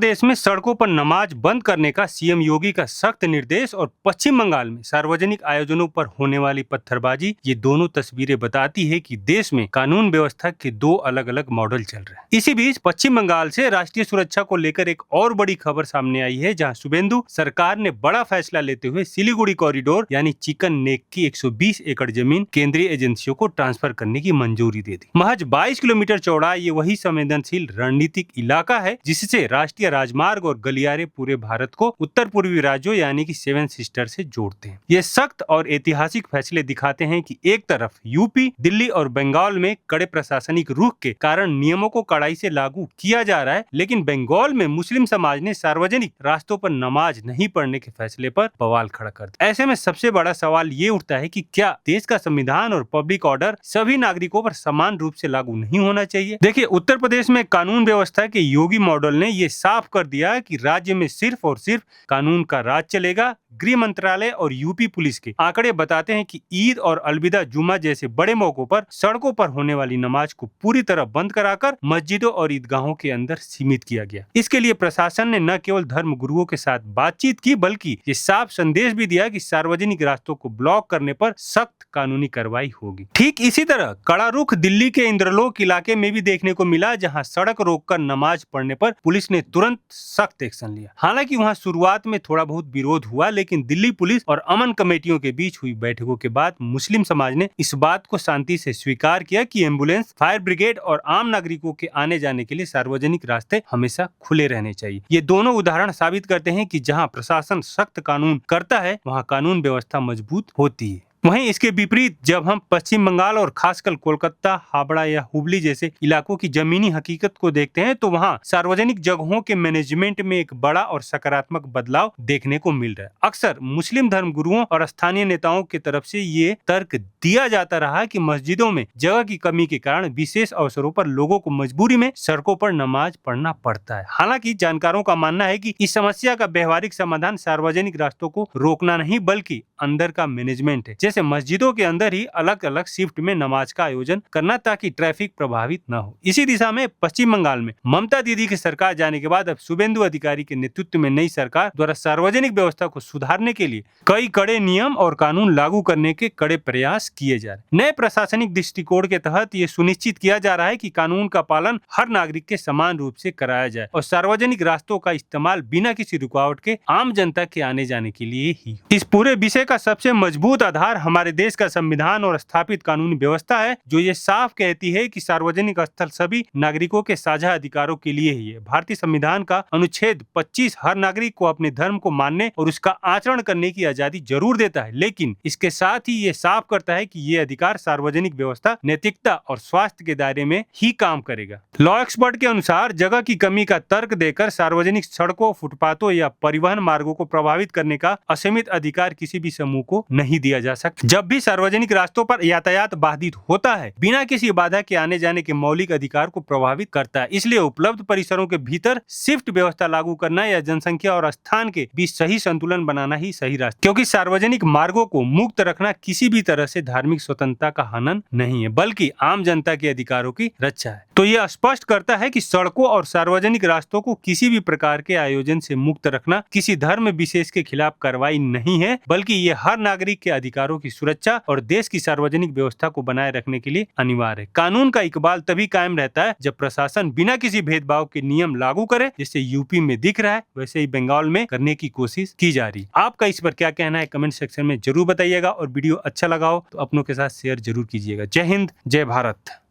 प्रदेश में सड़कों पर नमाज बंद करने का सीएम योगी का सख्त निर्देश और पश्चिम बंगाल में सार्वजनिक आयोजनों पर होने वाली पत्थरबाजी, ये दोनों तस्वीरें बताती है कि देश में कानून व्यवस्था के दो अलग अलग मॉडल चल रहे हैं। इसी बीच पश्चिम बंगाल से राष्ट्रीय सुरक्षा को लेकर एक और बड़ी खबर सामने आई है, जहां शुभेंदु सरकार ने बड़ा फैसला लेते हुए सिलीगुड़ी कॉरिडोर यानी चिकन नेक की 120 एकड़ जमीन केंद्रीय एजेंसियों को ट्रांसफर करने की मंजूरी दे दी। महज 22 किलोमीटर चौड़ा ये वही संवेदनशील रणनीतिक इलाका है जिससे राष्ट्रीय राजमार्ग और गलियारे पूरे भारत को उत्तर पूर्वी राज्यों यानी कि 7 सिस्टर से जोड़ते हैं। ये सख्त और ऐतिहासिक फैसले दिखाते हैं कि एक तरफ यूपी, दिल्ली और बंगाल में कड़े प्रशासनिक रुख के कारण नियमों को कड़ाई से लागू किया जा रहा है, लेकिन बंगाल में मुस्लिम समाज ने सार्वजनिक रास्तों पर नमाज नहीं पढ़ने के फैसले पर बवाल खड़ा कर दिया। ऐसे में सबसे बड़ा सवाल ये उठता है कि क्या देश का संविधान और पब्लिक ऑर्डर सभी नागरिकों पर समान रूप से लागू नहीं होना चाहिए? देखिए, उत्तर प्रदेश में कानून व्यवस्था के योगी मॉडल ने ये साफ कर दिया कि राज्य में सिर्फ और सिर्फ कानून का राज चलेगा। गृह मंत्रालय और यूपी पुलिस के आंकड़े बताते हैं कि ईद और अलविदा जुमा जैसे बड़े मौकों पर सड़कों पर होने वाली नमाज को पूरी तरह बंद कराकर मस्जिदों और ईदगाहों के अंदर सीमित किया गया। इसके लिए प्रशासन ने न केवल धर्म गुरुओं के साथ बातचीत की, बल्कि ये साफ संदेश भी दिया कि सार्वजनिक रास्तों को ब्लॉक करने पर सख्त कानूनी कार्रवाई होगी। ठीक इसी तरह कड़ा रुख दिल्ली के इंद्रलोक इलाके में भी देखने को मिला, जहां सड़क रोककर नमाज पढ़ने पर पुलिस ने तुरंत सख्त एक्शन लिया। हालांकि वहां शुरुआत में थोड़ा बहुत विरोध हुआ, लेकिन दिल्ली पुलिस और अमन कमेटियों के बीच हुई बैठकों के बाद मुस्लिम समाज ने इस बात को शांति से स्वीकार किया कि एम्बुलेंस, फायर ब्रिगेड और आम नागरिकों के आने जाने के लिए सार्वजनिक रास्ते हमेशा खुले रहने चाहिए। ये दोनों उदाहरण साबित करते हैं कि जहां प्रशासन सख्त कानून करता है, वहां कानून व्यवस्था मजबूत होती है। वहीं इसके विपरीत जब हम पश्चिम बंगाल और खासकर कोलकाता, हावड़ा या हुबली जैसे इलाकों की जमीनी हकीकत को देखते हैं, तो वहां सार्वजनिक जगहों के मैनेजमेंट में एक बड़ा और सकारात्मक बदलाव देखने को मिल रहा है। अक्सर मुस्लिम धर्म गुरुओं और स्थानीय नेताओं की तरफ से ये तर्क दिया जाता रहा कि मस्जिदों में जगह की कमी के कारण विशेष अवसरों पर लोगों को मजबूरी में सड़कों पर नमाज पढ़ना पड़ता है। हालांकि जानकारों का मानना है कि इस समस्या का व्यवहारिक समाधान सार्वजनिक रास्तों को रोकना नहीं, बल्कि अंदर का मैनेजमेंट है। जैसे मस्जिदों के अंदर ही अलग अलग शिफ्ट में नमाज का आयोजन करना, ताकि ट्रैफिक प्रभावित न हो। इसी दिशा में पश्चिम बंगाल में ममता दीदी की सरकार जाने के बाद अब शुभेंदु अधिकारी के नेतृत्व में नई सरकार द्वारा सार्वजनिक व्यवस्था को सुधारने के लिए कई कड़े नियम और कानून लागू करने के कड़े प्रयास किए जा रहे। नए प्रशासनिक दृष्टिकोण के तहत ये सुनिश्चित किया जा रहा है कि कानून का पालन हर नागरिक के समान रूप से कराया जाए और सार्वजनिक रास्तों का इस्तेमाल बिना किसी रुकावट के आम जनता के आने जाने के लिए ही। इस पूरे विषय का सबसे मजबूत आधार हमारे देश का संविधान और स्थापित कानूनी व्यवस्था है, जो ये साफ कहती है कि सार्वजनिक स्थल सभी नागरिकों के साझा अधिकारों के लिए ही है। भारतीय संविधान का अनुच्छेद 25 हर नागरिक को अपने धर्म को मानने और उसका आचरण करने की आजादी जरूर देता है, लेकिन इसके साथ ही ये साफ करता है कि ये अधिकार सार्वजनिक व्यवस्था, नैतिकता और स्वास्थ्य के दायरे में ही काम करेगा। लॉ एक्सपर्ट के अनुसार जगह की कमी का तर्क देकर सार्वजनिक सड़कों, फुटपाथों या परिवहन मार्गों को प्रभावित करने का असीमित अधिकार किसी भी समूह को नहीं दिया जा सकता। जब भी सार्वजनिक रास्तों पर यातायात बाधित होता है, बिना किसी बाधा के आने जाने के मौलिक अधिकार को प्रभावित करता है। इसलिए उपलब्ध परिसरों के भीतर शिफ्ट व्यवस्था लागू करना या जनसंख्या और स्थान के बीच सही संतुलन बनाना ही सही रास्ता, क्योंकि सार्वजनिक मार्गों को मुक्त रखना किसी भी तरह से धार्मिक स्वतंत्रता का हनन नहीं है, बल्कि आम जनता के अधिकारों की रक्षा है। तो यह स्पष्ट करता है कि सड़कों और सार्वजनिक रास्तों को किसी भी प्रकार के आयोजन से मुक्त रखना किसी धर्म विशेष के खिलाफ कार्रवाई नहीं है, बल्कि ये हर नागरिक के अधिकारों की सुरक्षा और देश की सार्वजनिक व्यवस्था को बनाए रखने के लिए अनिवार्य है। कानून का इकबाल तभी कायम रहता है जब प्रशासन बिना किसी भेदभाव के नियम लागू करे, जैसे यूपी में दिख रहा है, वैसे ही बंगाल में करने की कोशिश की जा रही है। आपका इस पर क्या कहना है कमेंट सेक्शन में जरूर बताइएगा, और वीडियो अच्छा लगा हो तो अपनों के साथ शेयर जरूर कीजिएगा। जय हिंद, जय भारत।